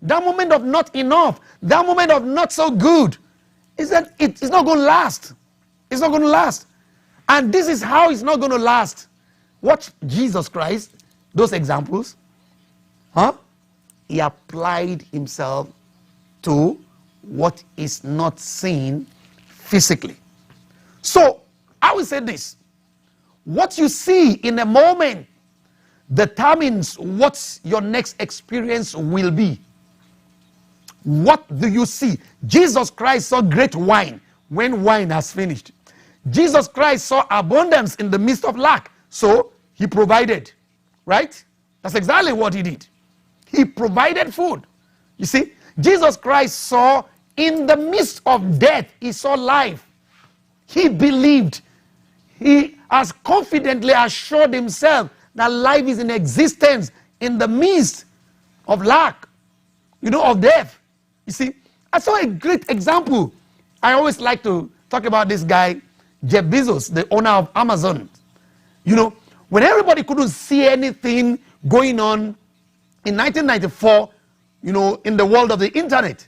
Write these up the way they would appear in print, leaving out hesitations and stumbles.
that moment of not enough, that moment of not so good, is that it's not going to last. It's not going to last. And this is how it's not going to last. Watch Jesus Christ, those examples. He applied himself to what is not seen physically. So, I will say this. What you see in a moment determines what your next experience will be. What do you see? Jesus Christ saw great wine when wine has finished. Jesus Christ saw abundance in the midst of lack. So, he provided. Right? That's exactly what he did. He provided food. You see, Jesus Christ saw in the midst of death, he saw life. He believed. He has confidently assured himself that life is in existence in the midst of lack, of death. You see, I saw a great example. I always like to talk about this guy, Jeff Bezos, the owner of Amazon. When everybody couldn't see anything going on in 1994, in the world of the internet,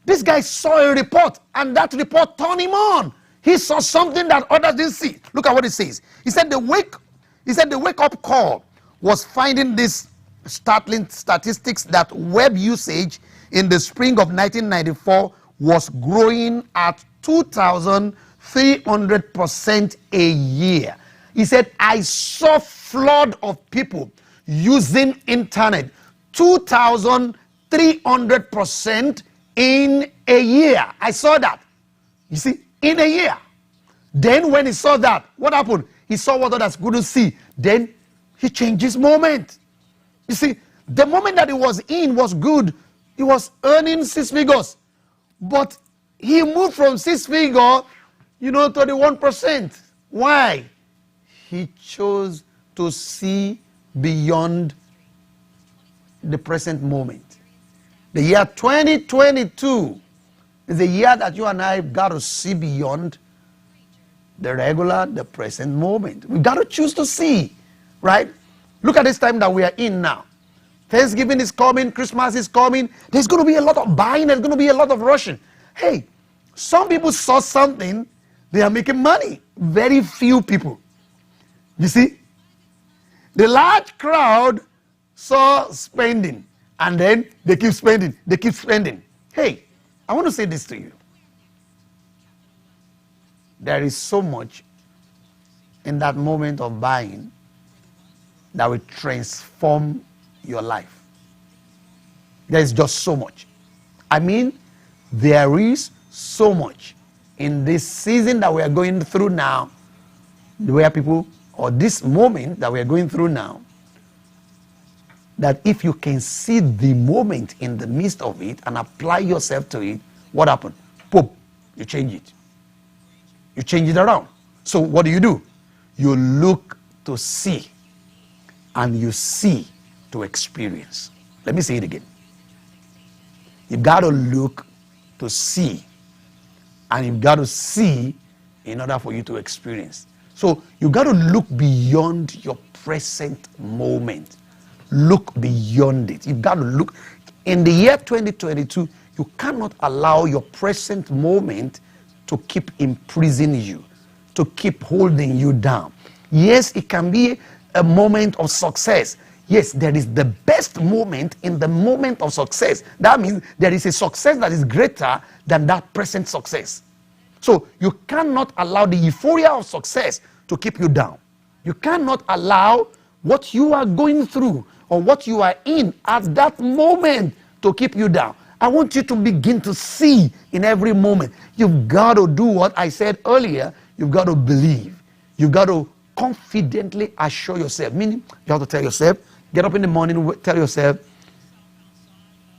this guy saw a report, and that report turned him on. He saw something that others didn't see. Look at what it says. He said the wake-up call was finding this startling statistics that web usage in the spring of 1994 was growing at 2,300% a year. He said, I saw flood of people using internet 2,300% in a year. I saw that. You see, in a year. Then when he saw that, what happened? He saw what others couldn't see. Then he changed his moment. You see, the moment that he was in was good. He was earning 6 figures. But he moved from 6 figure, to the 1%. Why? He chose to see beyond the present moment. The year 2022 is the year that you and I got to see beyond the present moment. We got to choose to see, right? Look at this time that we are in now. Thanksgiving is coming, Christmas is coming. There's going to be a lot of buying, there's going to be a lot of rushing. Hey, some people saw something, they are making money. Very few people. You see? The large crowd saw spending, and then they keep spending, they keep spending. Hey, I want to say this to you. There is so much in that moment of buying that will transform your life. There is just so much. I mean, there is so much in this season that we are going through now, where people, or this moment that we are going through now, that if you can see the moment in the midst of it and apply yourself to it, what happened? Boom, you change it. You change it around. So what do? You look to see, and you see to experience. Let me say it again. You've got to look to see, and you've got to see in order for you to experience. So you've got to look beyond your present moment. Look beyond it. You've got to look. In the year 2022, you cannot allow your present moment to keep imprisoning you, to keep holding you down. Yes, it can be a moment of success. Yes, there is the best moment in the moment of success. That means there is a success that is greater than that present success. So you cannot allow the euphoria of success to keep you down. You cannot allow what you are going through or what you are in at that moment to keep you down. I want you to begin to see in every moment. You've got to do what I said earlier. You've got to believe. You've got to confidently assure yourself. Meaning, you have to tell yourself, get up in the morning, tell yourself,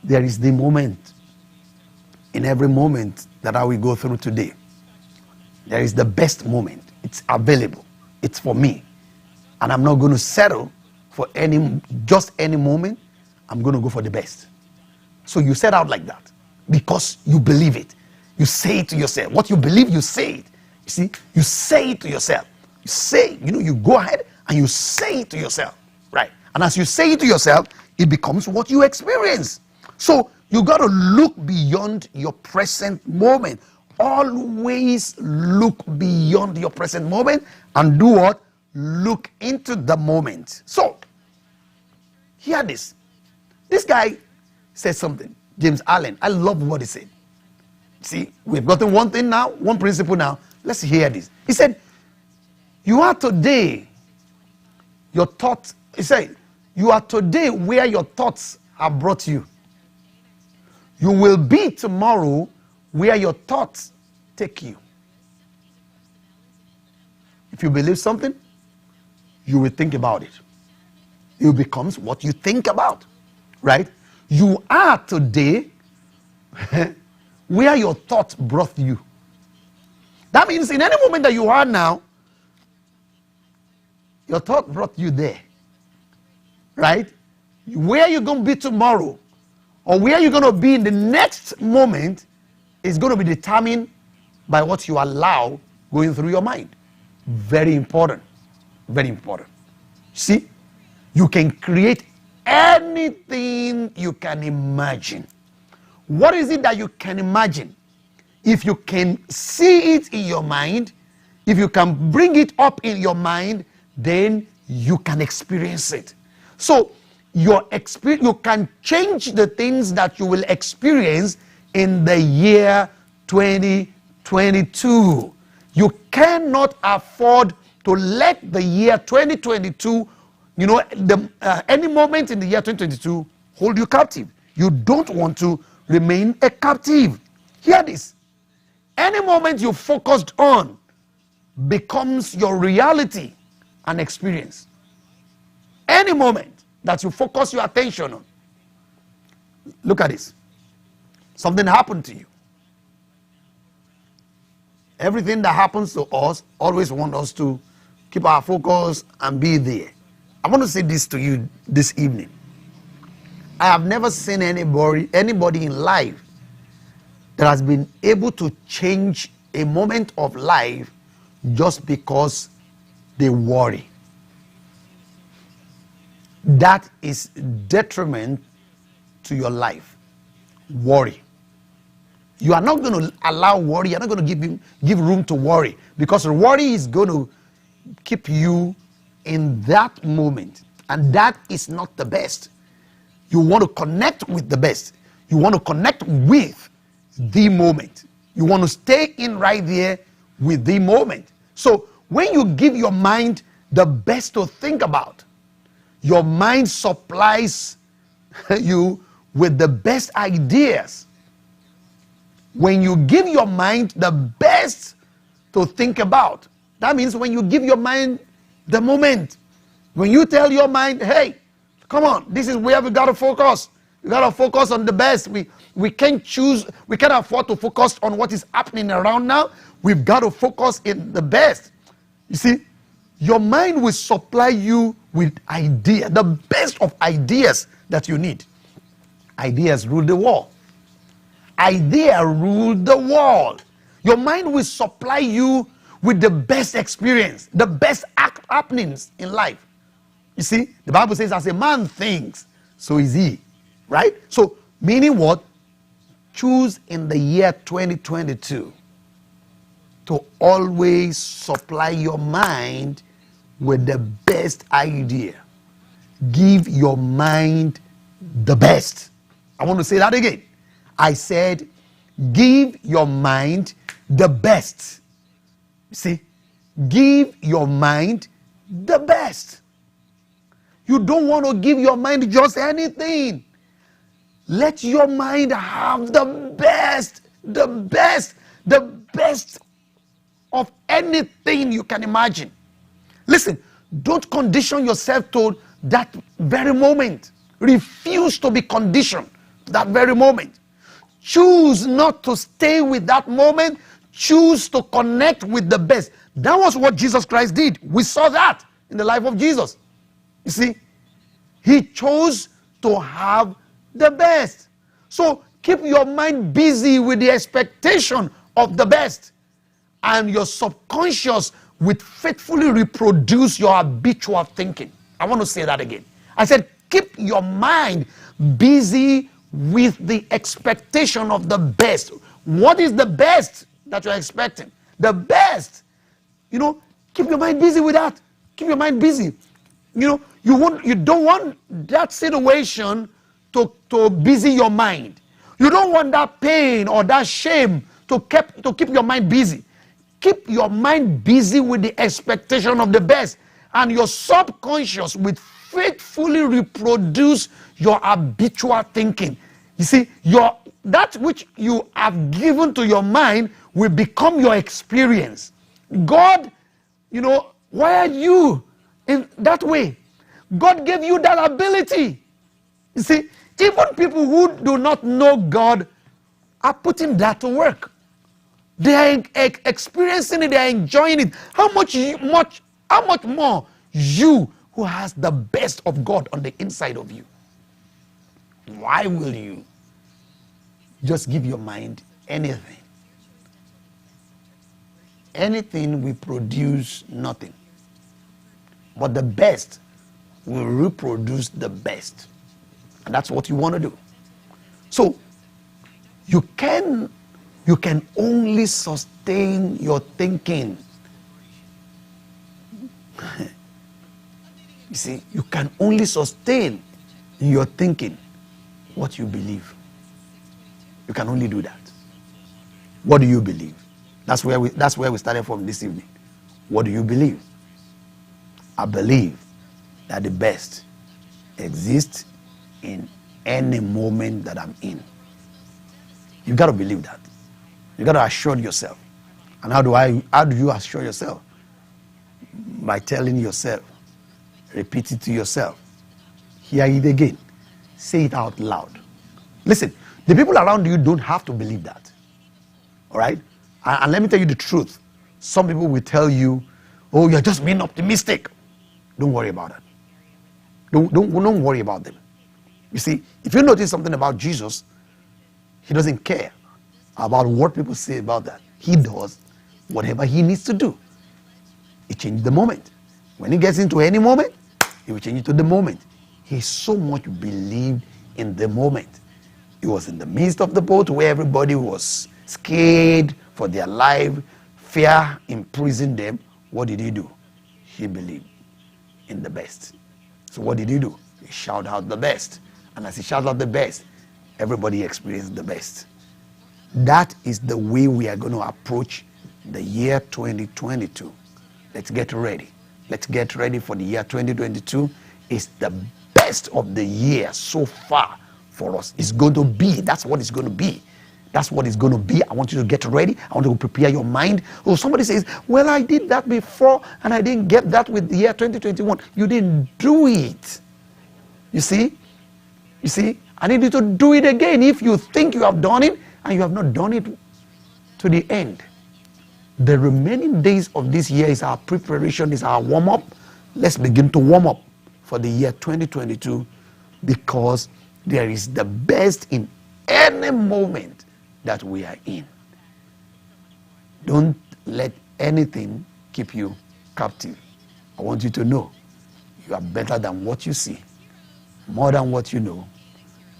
there is the moment, in every moment that I will go through today. There is the best moment. It's available. It's for me. And I'm not going to settle for just any moment. I'm going to go for the best. So you set out like that because you believe it. You say it to yourself. What you believe, you say it. You see, you say it to yourself. You say, you go ahead and you say it to yourself, right? And as you say it to yourself, it becomes what you experience. So you got to look beyond your present moment. Always look beyond your present moment and do what? Look into the moment. So, hear this. This guy said something. James Allen. I love what he said. See, we've gotten one thing now, one principle now. Let's hear this. He said, you are today, your thoughts, he said, you are today where your thoughts have brought you. You will be tomorrow where your thoughts take you. If you believe something, you will think about it. It becomes what you think about, right? You are today where your thoughts brought you. That means in any moment that you are now, your thought brought you there, right? Where you're going to be tomorrow or where you're going to be in the next moment is going to be determined by what you allow going through your mind. Very important. Very important. See, you can create anything you can imagine. What is it that you can imagine? If you can see it in your mind, if you can bring it up in your mind, then you can experience it. So your experience, you can change the things that you will experience in the year 2022. You cannot afford to let the year 2022, any moment in the year 2022 hold you captive. You don't want to remain a captive. Hear this. Any moment you focused on becomes your reality and experience. Any moment that you focus your attention on. Look at this. Something happened to you. Everything that happens to us always want us to keep our focus and be there. I want to say this to you this evening. I have never seen anybody in life that has been able to change a moment of life just because they worry. That is detriment to your life. Worry. You are not going to allow worry. You're not going to give room to worry, because worry is going to keep you in that moment, and that is not the best. You want to connect with the best. You want to connect with the moment. You want to stay in right there with the moment. So when you give your mind the best to think about, your mind supplies you with the best ideas. When you give your mind the best to think about, that means when you give your mind the moment, when you tell your mind, hey, come on, this is where we got to focus. We got to focus on the best. We can't choose, we can't afford to focus on what is happening around now. We've got to focus in the best. You see, your mind will supply you with ideas, the best of ideas that you need. Ideas rule the world. Idea rule the world. Your mind will supply you with the best experience, the best happenings in life. You see, the Bible says, as a man thinks, so is he. Right? So, meaning what? Choose in the year 2022 to always supply your mind with the best idea. Give your mind the best. I want to say that again. I said, give your mind the best. See, give your mind the best. You don't want to give your mind just anything. Let your mind have the best of anything you can imagine. Listen, don't condition yourself to that very moment. Refuse to be conditioned to that very moment. Choose not to stay with that moment. Choose to connect with the best. That was what Jesus Christ did. We saw that in the life of Jesus. You see, he chose to have the best. So keep your mind busy with the expectation of the best, and your subconscious will faithfully reproduce your habitual thinking. I want to say that again. I said keep your mind busy with the expectation of the best. What is the best that you're expecting? The best. Keep your mind busy with that. Keep your mind busy. You don't want that situation to busy your mind. You don't want that pain or that shame to keep your mind busy. Keep your mind busy with the expectation of the best, and your subconscious will faithfully reproduce your habitual thinking. You see, that which you have given to your mind will become your experience. God, wired you in that way. God gave you that ability. You see, even people who do not know God are putting that to work. They are experiencing it, they are enjoying it. How much more you who has the best of God on the inside of you? Why will you just give your mind anything? Anything will produce nothing. But the best will reproduce the best. And that's what you want to do. So you can only sustain your thinking. You see, you can only sustain in your thinking what you believe. You can only do that. What do you believe? That's where we started from this evening. What do you believe? I believe that the best exists in any moment that I'm in. You got to believe that. You got to assure yourself. And how do you assure yourself? By telling yourself, repeat it to yourself, hear it again, say it out loud. Listen, the people around you don't have to believe that. All right? And let me tell you the truth. Some people will tell you, oh, you're just being optimistic. Don't worry about that. Don't worry about them. You see, if you notice something about Jesus, he doesn't care about what people say about that. He does whatever he needs to do. He changes the moment. When he gets into any moment, he will change it to the moment. He so much believed in the moment. He was in the midst of the boat where everybody was scared for their life. Fear imprisoned them. What did he do? He believed in the best. So what did he do? He shouted out the best. And as he shouted out the best, everybody experienced the best. That is the way we are going to approach the year 2022. Let's get ready. Let's get ready for the year 2022. It's the best of the year so far for us. It's going to be. That's what it's going to be. That's what it's going to be. I want you to get ready. I want you to prepare your mind. Oh, somebody says, well, I did that before and I didn't get that with the year 2021. You didn't do it. You see? You see? I need you to do it again if you think you have done it and you have not done it to the end. The remaining days of this year is our preparation, is our warm-up. Let's begin to warm up for the year 2022 because there is the best in any moment that we are in. Don't let anything keep you captive. I want you to know you are better than what you see, more than what you know,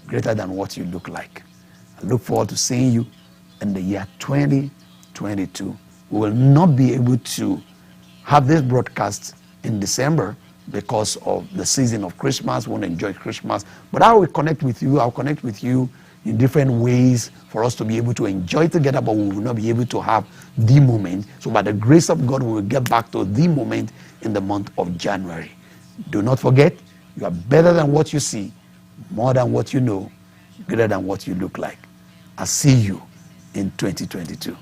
greater than what you look like. I look forward to seeing you in the year 2022. We will not be able to have this broadcast in December because of the season of Christmas. We won't enjoy Christmas. But I will connect with you. I'll connect with you in different ways for us to be able to enjoy together, but we will not be able to have the moment. So by the grace of God, we will get back to the moment in the month of January. Do not forget, you are better than what you see, more than what you know, greater than what you look like. I'll see you in 2022.